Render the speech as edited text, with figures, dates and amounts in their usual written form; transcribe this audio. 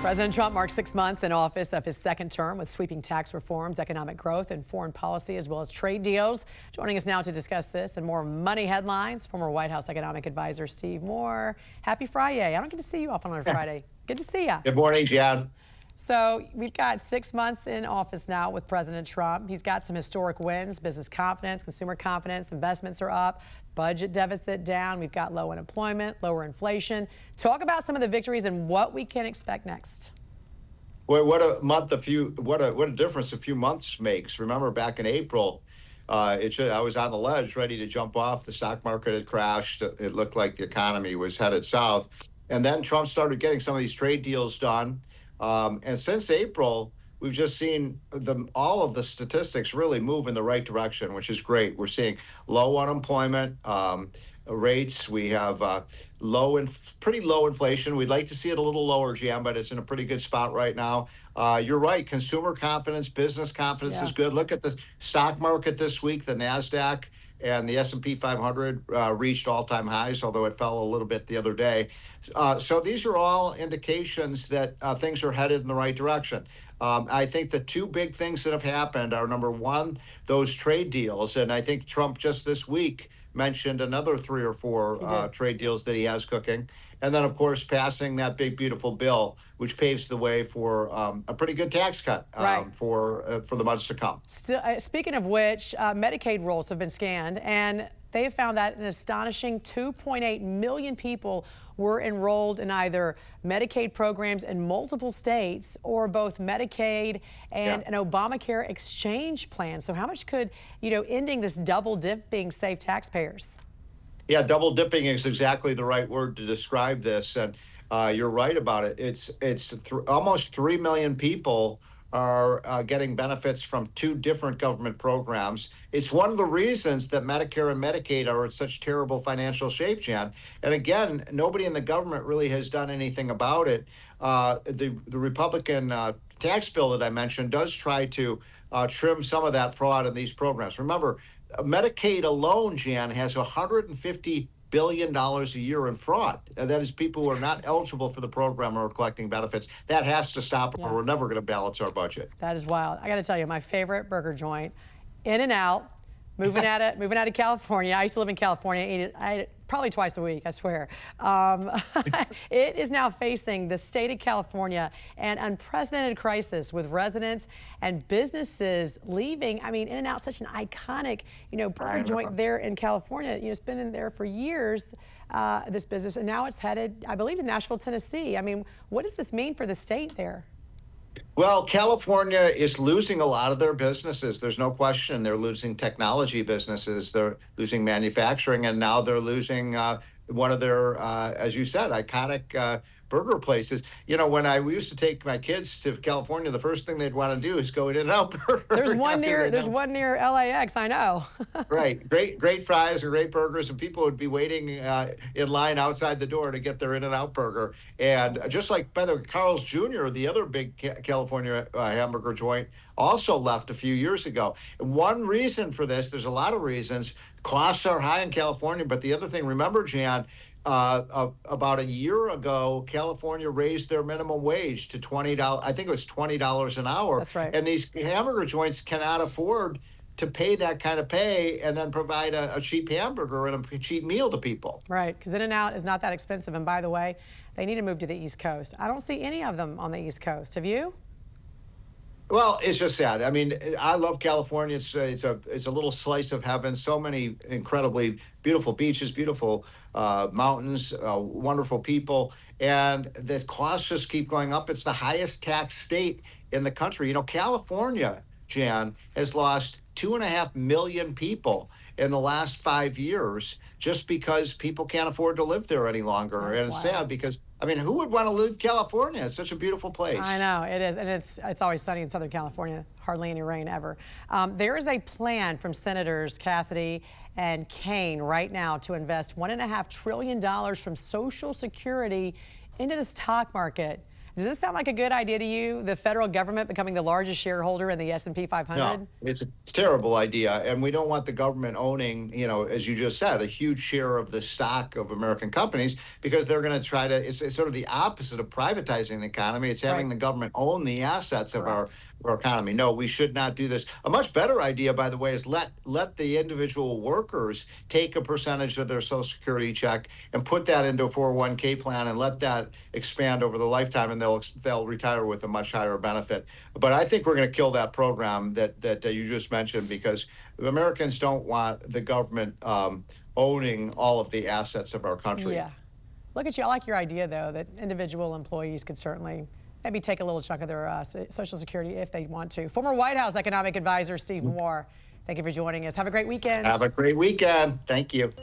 President Trump marks 6 months in office of his second term with sweeping tax reforms, economic growth, and foreign policy, as well as trade deals. Joining us now to discuss this and more money headlines, former White House economic advisor Steve Moore. Happy Friday. I don't get to see you often on a Friday. Good to see you. Good morning, Jan. So we've got 6 months in office now with President Trump. He's got some historic wins, business confidence, consumer confidence, investments are up, budget deficit down. We've got low unemployment, lower inflation. Talk about some of the victories and what we can expect next. Well, what a difference a few months makes. Remember back in April, I was on the ledge ready to jump off. The stock market had crashed. It looked like the economy was headed south. And then Trump started getting some of these trade deals done. And since April, we've just seen all of the statistics really move in the right direction, which is great. We're seeing low unemployment rates. We have pretty low inflation. We'd like to see it a little lower, Jan, but it's in a pretty good spot right now. You're right. Consumer confidence, business confidence is good. Look at the stock market this week. The NASDAQ and the S&P 500 reached all-time highs, although it fell a little bit the other day. So these are all indications that things are headed in the right direction. I think the two big things that have happened are, number one, those trade deals. And I think Trump just this week mentioned another 3 or 4 trade deals that he has cooking. And then, of course, passing that big, beautiful bill, which paves the way for a pretty good tax cut for the months to come. Speaking of which, Medicaid rolls have been scanned, and they have found that an astonishing 2.8 million people were enrolled in either Medicaid programs in multiple states or both Medicaid and an Obamacare exchange plan. So how much could, ending this double dipping save taxpayers? Yeah, double dipping is exactly the right word to describe this. And you're right about it. It's almost 3 million people are getting benefits from 2 different government programs. It's one of the reasons that Medicare and Medicaid are in such terrible financial shape, Jan. And again, nobody in the government really has done anything about it. The Republican tax bill that I mentioned does try to trim some of that fraud in these programs. Remember, Medicaid alone, Jan, has $150 billion a year in fraud. And that is people who are not eligible for the program or collecting benefits. That has to stop, or we're never going to balance our budget. That is wild. I got to tell you, my favorite burger joint, In-N-Out, moving out of California. I used to live in California. I eat it probably twice a week, I swear. It is now facing the state of California an unprecedented crisis with residents and businesses leaving. I mean, In-N-Out, such an iconic, burger joint there in California. It's been in there for years, this business, and now it's headed, I believe, to Nashville, Tennessee. I mean, what does this mean for the state there? Well, California is losing a lot of their businesses. There's no question. They're losing technology businesses. They're losing manufacturing, and now they're losing one of their, as you said, iconic burger places. When we used to take my kids to California, the first thing they'd want to do is go In-N-Out Burger. There's one near LAX, I know. Right. Great fries or great burgers, and people would be waiting in line outside the door to get their In-N-Out Burger. And just like, by the way, Carl's Jr., the other big California hamburger joint, also left a few years ago. And one reason for this, there's a lot of reasons. Costs are high in California, but the other thing, remember, Jan, about a year ago, California raised their minimum wage to $20. I think it was $20 an hour. That's right. And these hamburger joints cannot afford to pay that kind of pay and then provide a cheap hamburger and a cheap meal to people. Right, because In-N-Out is not that expensive. And by the way, they need to move to the East Coast. I don't see any of them on the East Coast. Have you? Well, it's just sad. I mean, I love California. It's a little slice of heaven. So many incredibly beautiful beaches, beautiful mountains, wonderful people, and the costs just keep going up. It's the highest tax state in the country. California, Jan, has lost 2.5 million people in the last 5 years just because people can't afford to live there any longer. And it's sad because, I mean, who would want to live in California? It's such a beautiful place. I know, it is. And it's always sunny in Southern California, hardly any rain ever. There is a plan from Senators Cassidy and Kaine right now to invest $1.5 trillion from Social Security into the stock market. Does this sound like a good idea to you? The federal government becoming the largest shareholder in the S&P 500? No, it's a terrible idea, and we don't want the government owning, as you just said, a huge share of the stock of American companies, because they're going to try to. It's sort of the opposite of privatizing the economy. It's having the government own the assets of our economy. No, we should not do this. A much better idea, by the way, is let the individual workers take a percentage of their Social Security check and put that into a 401k plan and let that expand over the lifetime, and they'll retire with a much higher benefit. But I think we're going to kill that program that you just mentioned, because Americans don't want the government owning all of the assets of our country. Yeah. Look at you. I like your idea, though, that individual employees could certainly maybe take a little chunk of their Social Security if they want to. Former White House economic advisor Steve Moore, thank you for joining us. Have a great weekend. Have a great weekend. Thank you.